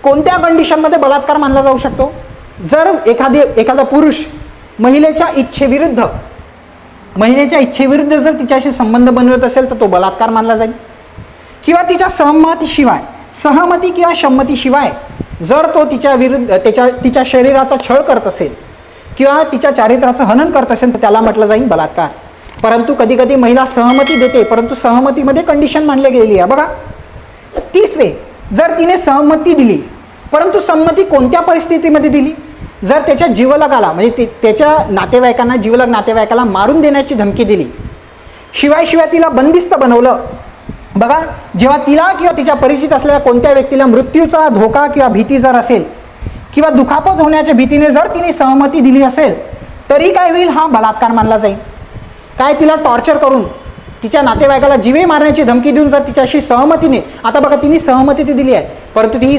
कोणत्या कंडिशनमध्ये बलात्कार मानला जाऊ शकतो? जर एखादा पुरुष महिलेच्या इच्छेविरुद्ध जर तिच्याशी संबंध बनवत असेल तर तो बलात्कार मानला जाईल. किंवा तिच्या सहमती किंवा संमतीशिवाय जर तो तिच्या शरीराचा छळ करत असेल किंवा तिच्या चारित्र्याचं हनन करत असेल तर त्याला म्हटलं जाईल बलात्कार. परंतु कधी कधी महिला सहमती देते, परंतु सहमतीमध्ये कंडिशन मांडली गेलेली आहे बघा. तिसरे, जर तिने सहमती दिली परंतु संमती कोणत्या परिस्थितीमध्ये दिली? जर त्याच्या जीवलगाला म्हणजे त्याच्या नातेवाईकांना, जीवलग नातेवाईकाला मारून देण्याची धमकी दिली, शिवाय तिला बंदिस्त बनवलं. बघा, जेव्हा तिला किंवा तिच्या परिचित असलेल्या कोणत्या व्यक्तीला मृत्यूचा धोका किंवा भीती जर असेल किंवा दुखापत होण्याच्या भीतीने जर तिने सहमती दिली असेल तरी काय होईल? हा बलात्कार मानला जाईल. काय, तिला टॉर्चर करून तिच्या नातेवाईकाला जीवे मारण्याची धमकी देऊन जर तिच्याशी सहमतीने, आता बघा तिने सहमती दिली आहे परंतु ती